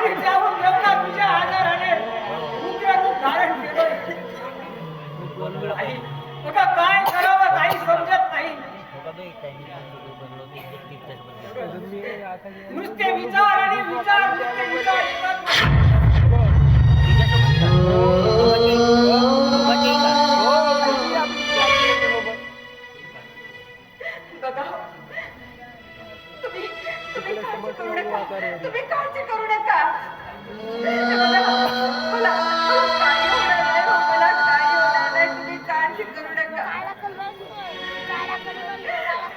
आणि त्याहून देवता तुझ्या आधाराने रुद्र रूप धारण केलं. आई, बघा काय करावं काही समजत नाही. नुसते विचार आणि विचार नुसते विचार येतात नाही. बघा तुम्ही तुम्ही काळजी करू नका. तुम्ही काळजी करू नका. मला काही होणार नाही. मला काही होणार नाही. तुम्ही काळजी करू नका.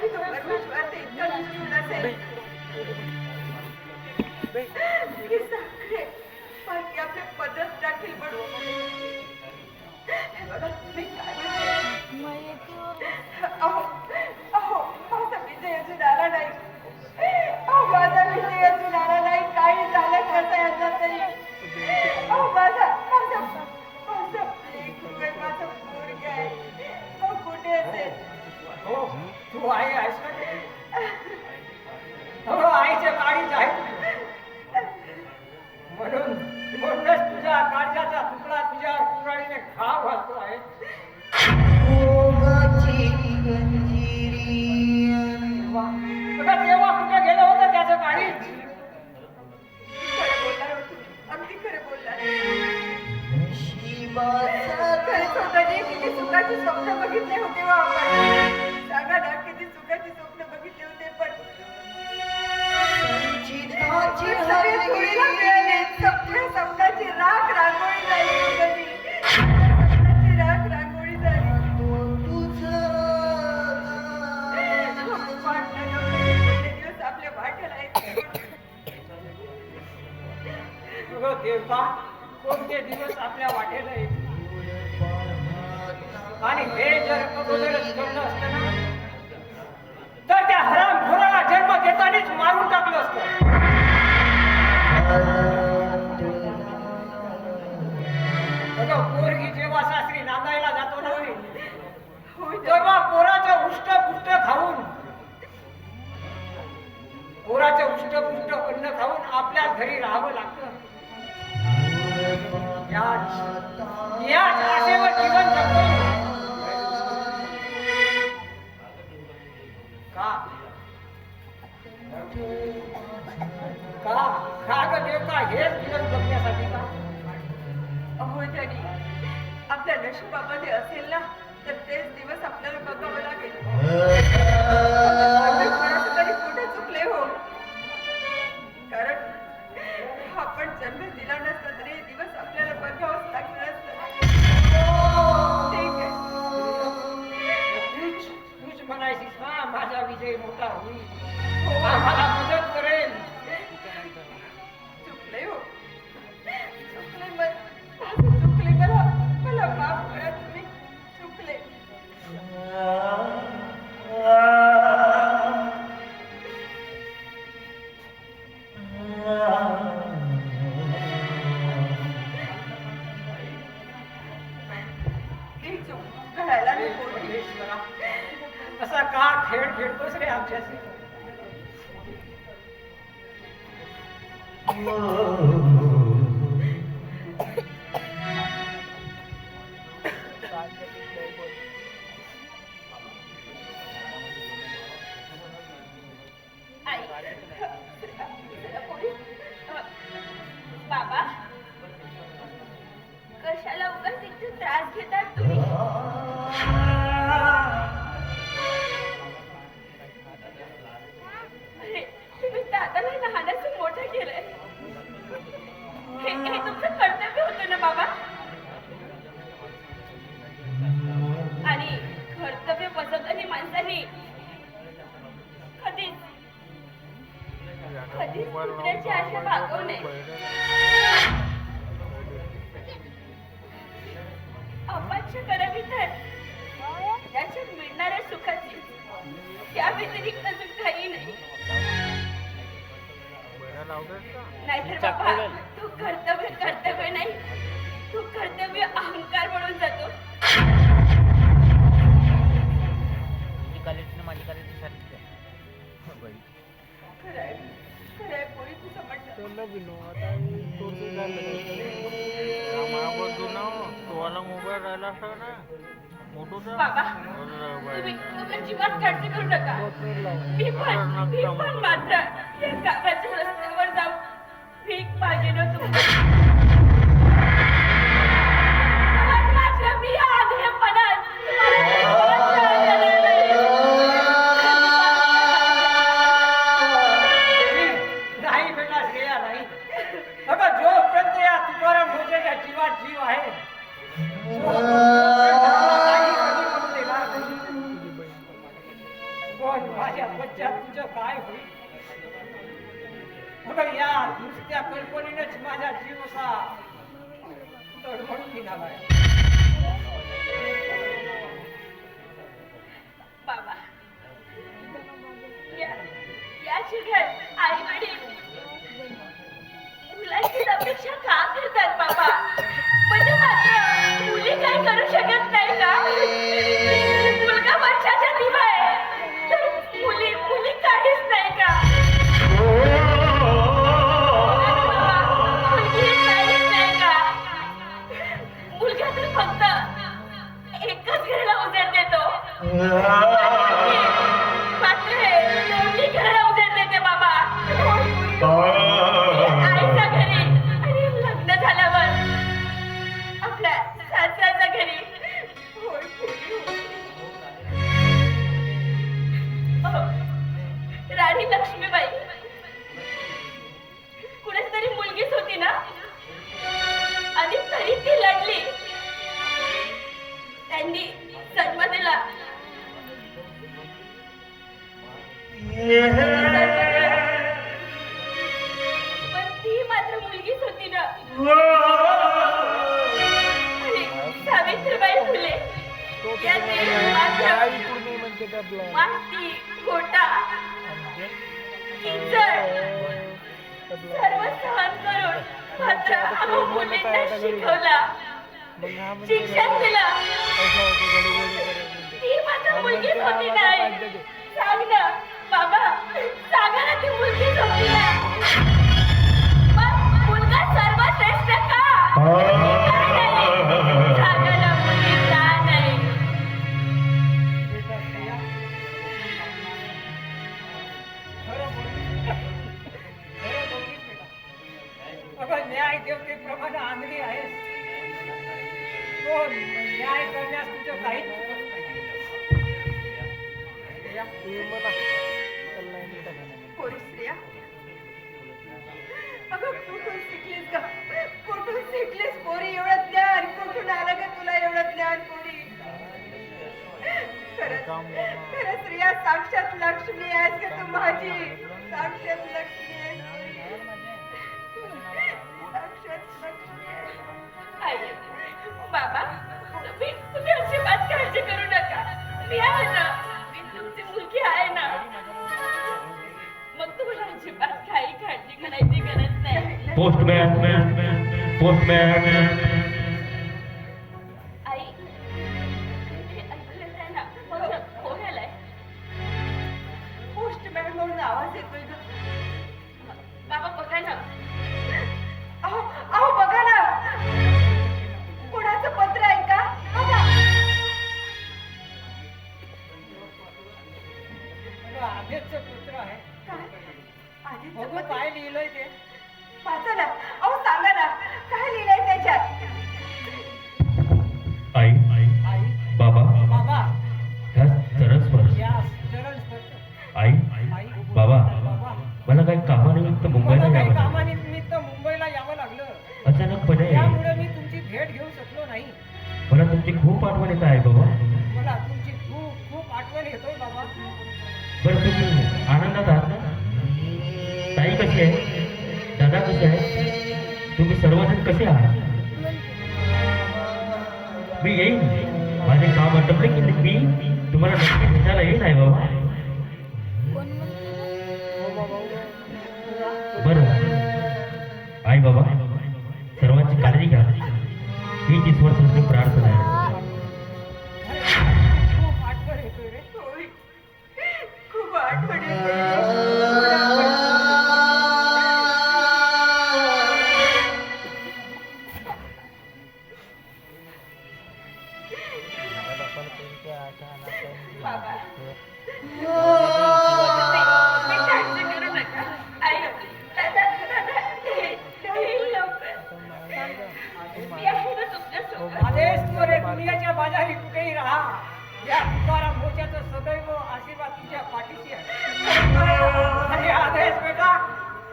तुमच्यावर विश्वास इतका निश्चित असेल की सगळे बाकी आपले पदच टाकील म्हणून. हे बघा मी काय म्हणते. अहो अहो माझा विजय अजून आला नाही. अहो माझा विजय अजून आला नाही. काही झालं कसं याचा तरी. अहो माझा माझा माझा लेकरू आहे. माझा पोरगा आहे. अहो कुठे असेल. हो तू आई आहेस का? हो आईचे काळीच आहे. म्हणूनच तुझ्या काळजाचा तुकडा तुझ्या कुऱ्हाडीने घाव घालतो आहे. तेव्हा कुठे गेलं होतं त्याचं काळीज. खरं बोलणार हो तुम्ही. अगदी खरं बोलणार. खरंच होतं जी किती सुखाची स्वप्न बघितले होते व आपण. सांगा ना किती सुखाची स्वप्न बघितले होते. पण सगळे चोरीला मिळाले. सगळ्या स्वप्नाची राख रांगोळी झाली होती. स्वप्नाची राख रांगोळी झाली. दिवस आपल्या वाट्याला येते. देवता कोणते दिवस आपल्या वाटेला येतील. आणि हे जर अगोदरच घडलं असतं ना तर त्या हरामखोराला जन्म देतानीच मारून टाकलं असतं. पोरगी जेव्हा सासरी नांदायला जातो ना तेव्हा पोराचं उष्ट खाऊन पोराचं उष्ट अन्न खाऊन आपल्याच घरी राहावं लागतं. याच आशेवर जीवन जगतो. का ग देवता हेच जीवन जगण्यासाठी का? अहो धनी आपल्या नशिबामध्ये असेल ना तर तेच दिवस आपल्याला बघावं लागेल. तरी कुठे चुकले हो. कारण आपण जन्म दिला नसता तरी हे दिवस आपल्याला बघावंच लागलं असतं. ठीक आहे. तूच म्हणायचीस हा माझा विजय मोठा होईल. आम्हाला मदत करेल. चुकले हो. चुकले मला माफ करा. तुम्ही चुकले. असा का खेळ खेळतोस रे आमच्याशी? बाबा कशाला उगाच इथे त्रास घेतात तुम्ही? तुम्ही दादाला लहानाचं मोठं केलंय. हे तुमचं कर्तव्य होतं ना बाबा. आणि कर्तव्य बसवताना माणसाने कधीच दुसऱ्याची आशा भागवू नये. अपेक्षा करावी तर त्याच्यात मिळणाऱ्या सुखाची त्या व्यतिरिक्त अजून काही नाही. नाहीतर बाबा तू कर्तव्य नाही तू कर्तव्य अहंकार म्हणून जातो. खरंय पोरी तुझं म्हणणं. मोबाईल राहिला असता ना मोठा बाबा तुम्ही अजिबात काळजी करू नका. मी पण मात्र या गावाच्या रस्त्यावर जाऊन भीक मागेन मात्र मी आग्रहपणात नाही बेटा श्रेया नाही. बघा जोपर्यंत या तुकाराम भोजेच्या जीवात जीव आहे पण माझ्या बच्चा तुझं काय होईल. बघा या नुसत्या कल्पनेनेच माझा जीव असा तडफडून निघालाय. बाबा या जगात आई वडील मुलांची अपेक्षा का करतात बाबा. म्हणजे मात्र मुली काय करू शकत नाही का. मुलगा वर्षाच्या दिवा आहे तर मुली काहीच नाही का. मुलगी काहीच नाही का. मुलगा तर फक्त एकच घरला उजेड देतो मात्र हे दोन्ही घरला उजेड देते बाबा. आईच्या घरी आणि लग्न झाल्यावर आपल्या सासऱ्याच्या घरी राणी लक्ष्मीबाई कुणाची तरी मुलगीच होती ना आणि तरी ती लढली. त्यांनी जन्म दिला पण ती मात्र मुलगीच होती ना. आणि सावित्रीबाई फुले यांनी माती गोटा किचड सर्व सहन करून मात्र आम्हा मुलींना शिकवला शिक्षण दिलं. ती मात्र मुलगीच होती नाही. सांग ना बाबा सांगा ना ती मुलगीच होती ना. मग मुलगा सर्वश्रेष्ठ का सांगा ना मुलगी का नाही. अगं न्याय देवतेप्रमाणे आंधळी आहेस. तो न्याय करण्यास तुझं काहीच चुकत नाही. पोरी स्त्रिया अगं कुठून शिकलीस का. कुठून शिकलीस पोरी एवढं ज्ञान. कुठून आलं का तुला एवढं ज्ञान पोरी. खरं स्त्रिया साक्षात लक्ष्मी आहेस का तू माझी. साक्षात लक्ष्मी आहेस साक्षात लक्ष्मी आहे. बाबा तुम्ही अजिबात काळजी करू नका. मी आहे ना. मी तुमची मुलगी आहे ना. मग तुम्हाला अजिबात काही काळजी करायची गरज नाही. पोस्टमॅन आई तुम्ही ऐकलं नाही ना. माझं फोन आलाय. पोस्टमॅन म्हणून आवाज येतोय ना. बाबा बघा ना. अहो बघा ना. कोणाचं पत्र आहे का बघा. आधीच पुत्र आहे. बघू काय लिहिलंय ते. वाचा ना. अहो सांगा ना काय लिहिलंय त्याच्यात. आई आई बाबा बाबा ह्या चरण स्पर्श. या चरण स्पर्श. आई आई बाबा बाबा मला काही कामानिमित्त मुंबईला मला काही यावं लागलं. कामानिमित्त मुंबईला यावं लागलं. अचानकपणे त्यामुळे मी तुमची भेट घेऊ शकलो नाही. मला तुमची खूप आठवण येत आहे बाबा. मला तुमची खूप खूप आठवण येतोय बाबा. बरं तुम्ही आनंदात आहात ना. ताई कशी आहे. दादा कसे आहे. तुम्ही सर्वजण कसे आहात. मी येईन. माझे काम आटपले की मी तुम्हाला नक्की भेटायला येईल आहे बाबा. बरं आई बाबा सर्वांची काळजी घ्या. ही ईश्वराची प्रार्थना आहे. खूप आठवण येतोय रे. होय. खूप आठवण येते. या तुकाराम मोच्याचं सदैव आशीर्वाद तुझ्या पाठीशी आहे आणि आदेश बेटा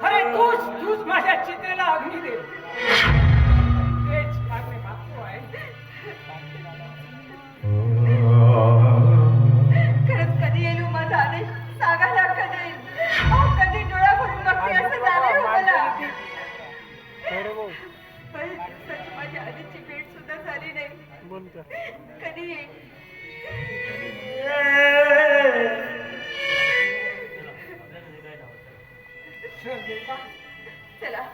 अरे तूच माझ्या चित्रेला अग्नी दे तेच मागणे मागतो आहे खरंच कधी येईल माझा आदेश सांगायला कधी येईल कधी डोळा भरून बघते असं झालंय हो मला बरेच दिवसाची माझी आधीची भेट सुद्धा झाली नाही कधी येईल सर देऊ का चला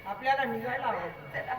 आपल्याला निघायला हवं चला